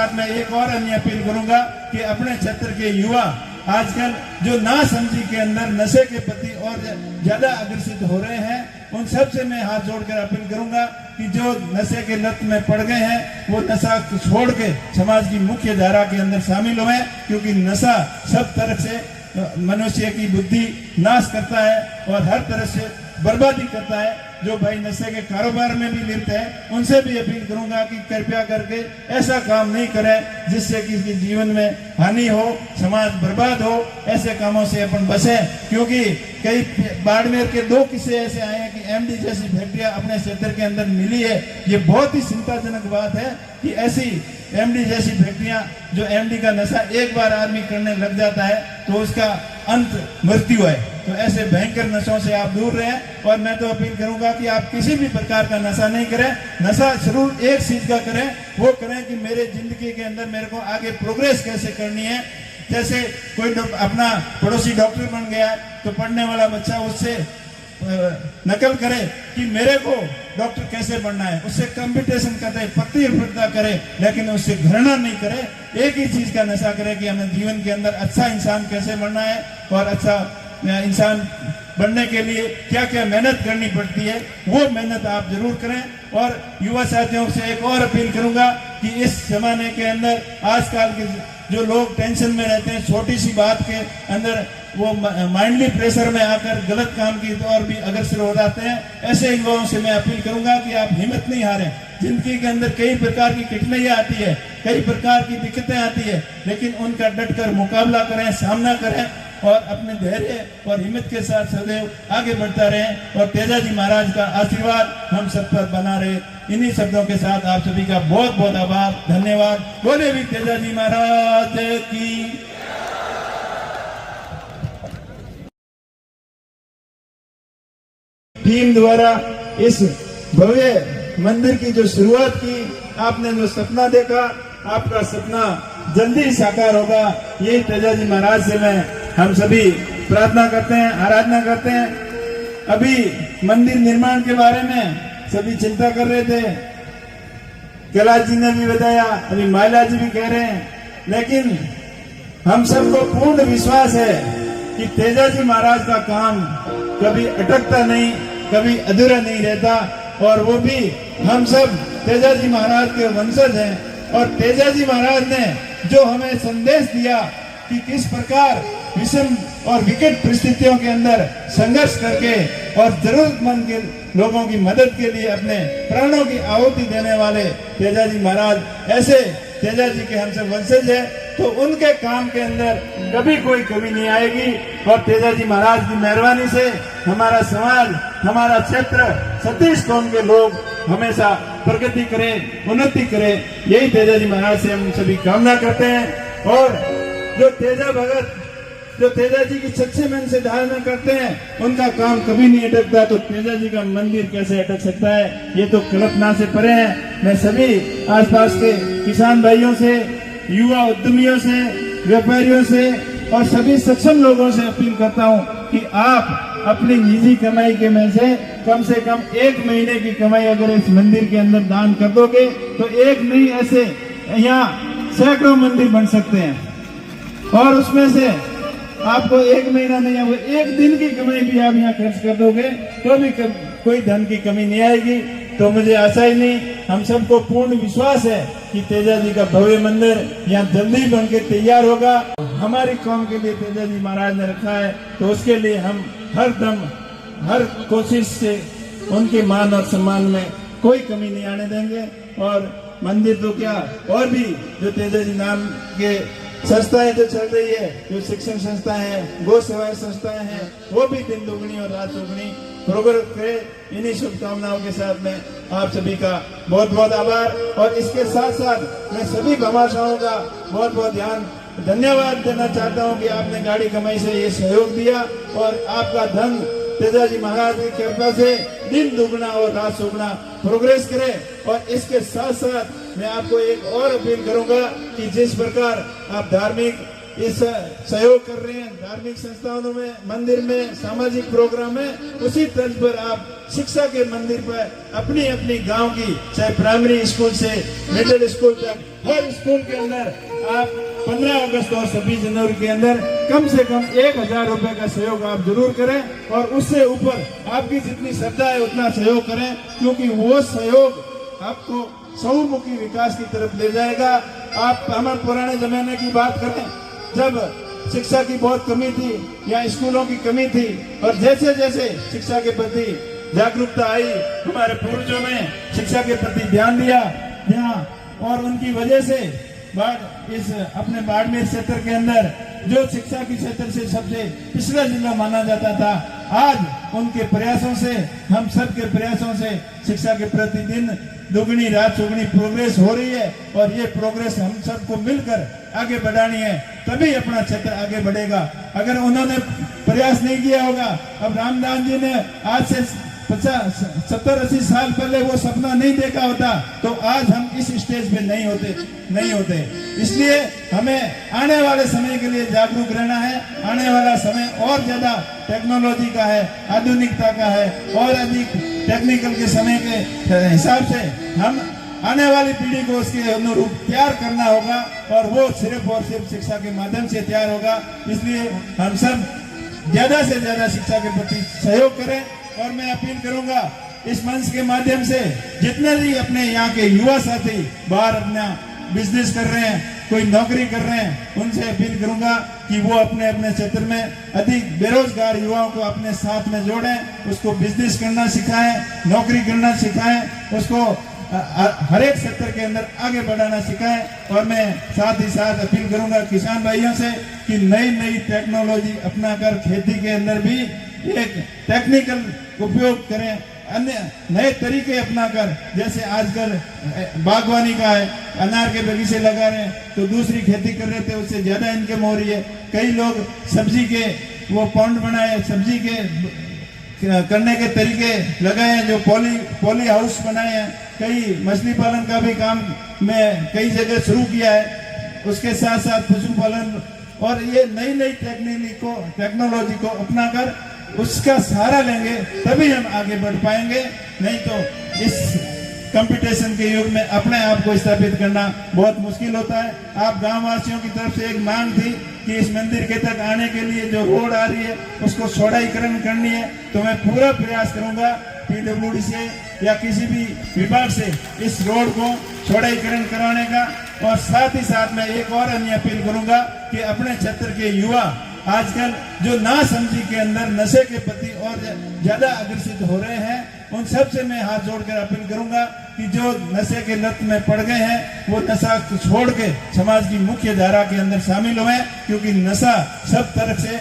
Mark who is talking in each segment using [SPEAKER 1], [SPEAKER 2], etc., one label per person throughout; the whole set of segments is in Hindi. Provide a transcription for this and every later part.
[SPEAKER 1] साथ मैं एक और अन्य अपील करूंगा कि अपने क्षेत्र के युवा आजकल जो नासमझी के अंदर नशे के प्रति और ज्यादा अग्रसित हो रहे हैं, उन सब से मैं हाथ जोड़कर अपील करूंगा कि जो नशे के लत में पड़ गए हैं वो नशा छोड़ के समाज की मुख्य धारा के अंदर शामिल हुए, क्योंकि नशा सब तरफ से मनुष्य की बुद्धि नाश करता है और हर तरह से बर्बादी करता है। जो भाई नशे के कारोबार में भी लिप्त है, उनसे भी अपील करूंगा कि कृपया करके ऐसा काम नहीं करें जिससे किसी जीवन में हानि हो, समाज बर्बाद हो। ऐसे कामों से अपन बचें, क्योंकि कई बाड़मेर के 2 किस्से ऐसे आए हैं कि एमडी जैसी फैक्ट्रियां अपने क्षेत्र के अंदर मिली है। ये बहुत ही चिंताजनक बात है कि ऐसी एमडी जैसी फैक्ट्रियां, जो एमडी का नशा एक बार आदमी करने लग जाता है तो उसका अंत मृत्यु है। तो ऐसे भयंकर नशों से आप दूर रहें। और मैं तो अपील करूंगा कि आप किसी भी प्रकार का नशा नहीं करें। नशा जरूर एक चीज का करें, वो करें कि मेरे जिंदगी के अंदर मेरे को आगे प्रोग्रेस कैसे करनी है। जैसे कोई अपना पड़ोसी डॉक्टर बन गया तो पढ़ने वाला बच्चा उससे नकल करे कि मेरे को डॉक्टर कैसे बनना है, उससे कंपटीशन करे, प्रतिस्पर्धा करे, लेकिन उससे घृणा नहीं करे। एक ही चीज का नशा करे कि हमें जीवन के अंदर अच्छा इंसान कैसे बनना है और अच्छा इंसान बनने के लिए क्या क्या मेहनत करनी पड़ती है, वो मेहनत आप जरूर करें। और युवा साथियों से एक और अपील करूंगा कि इस जमाने के अंदर आजकल के जो लोग टेंशन में रहते हैं, छोटी सी बात के अंदर वो माइंडली प्रेशर में आकर गलत काम की ओर भी अग्रसर हो जाते हैं। ऐसे युवाओं से मैं अपील करूंगा कि आप हिम्मत नहीं हारें। जिंदगी के अंदर कई प्रकार की कठिनाइयां आती है, कई प्रकार की दिक्कतें आती है, लेकिन उनका डटकर मुकाबला करें, सामना करें और अपने धैर्य और हिम्मत के साथ सदैव आगे बढ़ता रहें। और तेजाजी महाराज का आशीर्वाद हम सब पर बना रहे। इन्हीं शब्दों के साथ आप सभी का बहुत बहुत आभार, धन्यवाद। बोले भी तेजाजी महाराज की। टीम द्वारा इस भव्य मंदिर की जो शुरुआत की, आपने जो सपना देखा, आपका सपना जल्दी साकार होगा। यही तेजाजी महाराज से मैं हम सभी प्रार्थना करते हैं, आराधना करते हैं। अभी मंदिर निर्माण के बारे में सभी चिंता कर रहे थे, कैलाश जी ने भी बताया, अभी माला जी भी कह रहे हैं, लेकिन हम सबको पूर्ण विश्वास है कि तेजाजी महाराज का काम कभी अटकता नहीं, कभी अधूरा नहीं रहता। और वो भी हम सब तेजाजी महाराज के वंशज हैं। और तेजाजी महाराज ने जो हमें संदेश दिया कि किस प्रकार विषम और विकट परिस्थितियों के अंदर संघर्ष करके और जरूरतमंद के लोगों की मदद के लिए अपने प्राणों की आहुति देने वाले तेजाजी महाराज, ऐसे तेजाजी के हम सब वंशज है, तो उनके काम के अंदर कभी कोई कमी नहीं आएगी। और तेजाजी महाराज की मेहरबानी से हमारा समाज, हमारा क्षेत्र, सतीश कौम के लोग हमेशा प्रगति करें, उन्नति करें, यही तेजाजी महाराज से हम सभी कामना करते हैं। और जो तेजा भगत, जो तेजाजी की सच्चे मन से धारणा करते हैं, उनका काम कभी नहीं अटकता। तो तेजाजी का मंदिर कैसे अटक सकता है, ये तो कल्पना से परे है। मैं सभी आसपास के किसान भाइयों से, युवा उद्यमियों से, व्यापारियों से और सभी सक्षम लोगों से अपील करता हूं कि आप अपनी निजी कमाई के में से कम 1 महीने की कमाई अगर इस मंदिर के अंदर दान कर दोगे तो एक नहीं, ऐसे यहाँ सैकड़ों मंदिर बन सकते हैं। और उसमें से आपको 1 महीना नहीं है, वो 1 दिन की कमाई भी आप यहाँ खर्च कर दोगे तो भी कोई धन की कमी नहीं आएगी। तो मुझे आशा ही नहीं, हम सबको पूर्ण विश्वास है कि तेजाजी का भव्य मंदिर यहाँ जल्दी बनके तैयार होगा। हमारी कौम के लिए तेजाजी महाराज ने रखा है, तो उसके लिए हम हर दम, हर कोशिश से उनके मान और सम्मान में कोई कमी नहीं आने देंगे। और मंदिर तो क्या, और भी जो तेजाजी नाम के संस्थाएं जो चल रही है, जो शिक्षण संस्थाएं हैं, गौ सेवा संस्थाएं हैं, वो भी दिन दुगनी और रात दुगनी प्रोग्रेस करे। इन्हीं शुभकामनाओं के साथ में आप सभी का बहुत बहुत आभार। और इसके साथ साथ मैं सभी भामाशाहों का बहुत बहुत धन्यवाद देना चाहता हूं कि आपने गाड़ी कमाई से ये सहयोग दिया और आपका धन तेजाजी महाराज की कृपा से दिन दुगना और रात सुगना प्रोग्रेस करे। और इसके साथ साथ मैं आपको एक और अपील करूंगा कि जिस प्रकार आप धार्मिक इस सहयोग कर रहे हैं धार्मिक संस्थानों में, मंदिर में, सामाजिक प्रोग्राम में, उसी तर्ज पर आप शिक्षा के मंदिर पर अपनी अपनी गांव की, चाहे प्राइमरी स्कूल से मिडिल स्कूल तक, हर स्कूल के अंदर आप 15 अगस्त और 26 जनवरी के अंदर कम से कम 1000 रुपए का सहयोग आप जरूर करें और उससे ऊपर आपकी जितनी श्रद्धा है उतना सहयोग करें, क्योंकि वो सहयोग आपको बहुमुखी विकास की तरफ ले जाएगा। आप हमारे पुराने जमाने की बात करें, जब शिक्षा की बहुत कमी थी या स्कूलों की कमी थी, और जैसे जैसे शिक्षा के प्रति जागरूकता आई, हमारे पूर्वजों ने शिक्षा के प्रति ध्यान दिया यहाँ, और उनकी वजह से इस अपने बाड़मेर क्षेत्र के अंदर जो शिक्षा के क्षेत्र से सबसे पिछड़ा जिला माना जाता था, आज उनके प्रयासों से, हम सब के प्रयासों से शिक्षा के प्रतिदिन दुगनी रात चौगुनी प्रोग्रेस हो रही है, और ये प्रोग्रेस हम सबको मिलकर आगे बढ़ानी है, तभी अपना क्षेत्र आगे बढ़ेगा। अगर उन्होंने प्रयास नहीं किया होगा, अब रामदास जी ने आज से 70-80 साल पहले वो सपना नहीं देखा होता, तो आज हम इस स्टेज पे नहीं होते। इसलिए हमें आने वाले समय के लिए जागरूक रहना है। आने वाला समय और ज्यादा टेक्नोलॉजी का है, आधुनिकता का है, और अधिक टेक्निकल के समय के हिसाब से हम आने वाली पीढ़ी को उसके अनुरूप तैयार करना होगा, और वो सिर्फ और सिर्फ शिक्षा के माध्यम से तैयार होगा। इसलिए हम सब ज्यादा से ज्यादा शिक्षा के प्रति सहयोग करें, और मैं अपील करूंगा इस मंच के माध्यम से जितने भी अपने यहाँ के युवा साथी बाहर अपना बिजनेस कर रहे हैं, कोई नौकरी कर रहे हैं, उनसे अपील करूंगा कि वो अपने अपने क्षेत्र में अधिक बेरोजगार युवाओं को अपने साथ में जोड़ें, उसको बिजनेस करना सिखाएं, नौकरी करना सिखाएं, उसको हर एक क्षेत्र के अंदर आगे बढ़ाना सिखाएं। और मैं साथ ही साथ अपील करूंगा किसान भाइयों से कि नई नई टेक्नोलॉजी अपनाकर खेती के अंदर भी एक टेक्निकल उपयोग करें, अन्य नए तरीके अपनाकर, जैसे आजकल बागवानी का है, अनार के बगीचे लगा रहे हैं, तो दूसरी खेती कर रहे थे, उससे ज्यादा इनकम हो रही है। कई लोग सब्जी के वो पॉन्ड बनाए, सब्जी के करने के तरीके लगाए हैं, जो पॉली हाउस बनाए हैं, कई मछली पालन का भी काम में कई जगह शुरू किया है, उसके साथ साथ पशुपालन, और ये नई नई टेक्नोलॉजी को अपनाकर उसका सहारा लेंगे, तभी हम आगे बढ़ पाएंगे। नहीं तो इस कंपटीशन के युग में अपने आप को स्थापित करना बहुत मुश्किल होता है। आप गांव वासियों की तरफ से एक मांग थी कि इस मंदिर के तक आने के लिए जो रोड आ रही है उसको चौड़ाईकरण करनी है, तो मैं पूरा प्रयास करूंगा PWD से या किसी भी विभाग से इस रोड को चौड़ाईकरण कराने का। और साथ ही साथ मैं एक और अन्य अपील करूंगा कि अपने क्षेत्र के युवा आजकल जो नासमझी के अंदर नशे के प्रति और ज्यादा अग्रसित हो रहे हैं, उन सब से मैं हाथ जोड़कर अपील करूंगा कि जो नशे के लत में पड़ गए हैं वो नशा छोड़ के समाज की मुख्य धारा के अंदर शामिल हुए, क्योंकि नशा सब तरफ से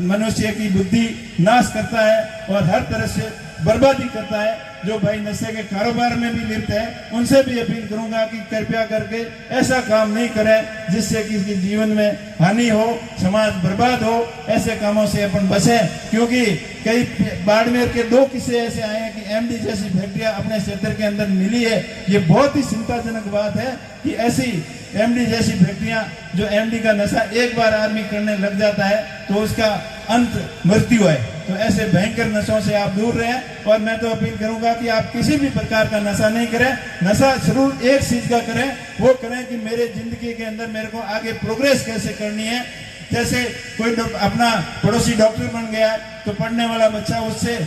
[SPEAKER 1] मनुष्य की बुद्धि नाश करता है और हर तरह से बर्बादी करता है। जो भाई नशे के कारोबार में भी लिप्त है, उनसे भी अपील करूंगा कि कृपया करके ऐसा काम नहीं करें जिससे किसी जीवन में हानि हो, समाज बर्बाद हो। ऐसे कामों से अपन बचें, क्योंकि कई बाड़मेर के 2 किस्से ऐसे आए हैं कि MD जैसी फैक्ट्रियां अपने क्षेत्र के अंदर मिली है। ये बहुत ही चिंताजनक बात है कि ऐसी MD जैसी फैक्ट्रियां, जो MD का नशा एक बार आदमी करने लग जाता है तो उसका अंत मृत्यु है। तो ऐसे भयंकर नशों से आप दूर रहें। और मैं तो अपील करूंगा कि आप किसी भी प्रकार का नशा नहीं करें। नशा जरूर एक चीज का करें, वो करें कि मेरे जिंदगी के अंदर मेरे को आगे प्रोग्रेस कैसे करनी है। जैसे कोई अपना पड़ोसी डॉक्टर बन गया तो पढ़ने वाला बच्चा उससे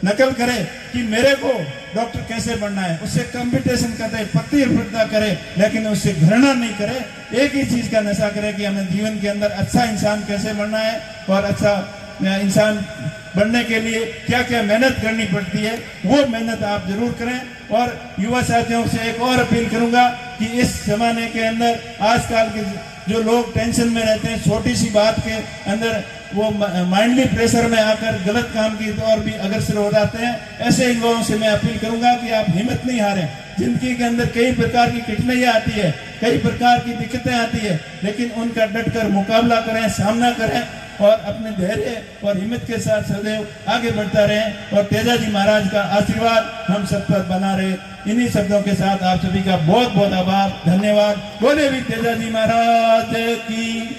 [SPEAKER 1] नकल करे कि मेरे को डॉक्टर कैसे बनना है, उससे कंपटीशन करते प्रतिस्पर्धा करे, लेकिन उससे घृणा नहीं करे। एक ही चीज का नशा करे कि हमें जीवन के अंदर अच्छा इंसान कैसे बनना है, और अच्छा इंसान बनने के लिए क्या क्या मेहनत करनी पड़ती है, वो मेहनत आप जरूर करें। और युवा साथियों से एक और अपील करूंगा कि इस जमाने के अंदर आजकल के जो लोग टेंशन में रहते हैं, छोटी सी बात के अंदर वो माइंडली प्रेशर में आकर गलत काम की ओर भी अग्रसर हो जाते हैं। ऐसे लोगों से मैं अपील करूंगा कि आप हिम्मत नहीं हारें। जिंदगी के अंदर कई प्रकार की कठिनाइयां आती है, कई प्रकार की दिक्कतें आती है, लेकिन उनका डटकर मुकाबला करें, सामना करें। और अपने धैर्य और हिम्मत के साथ सदैव आगे बढ़ता रहे और तेजाजी महाराज का आशीर्वाद हम सब पर बना रहे। इन्हीं शब्दों के साथ आप सभी का बहुत बहुत आभार, धन्यवाद। बोले भी तेजाजी महाराज की।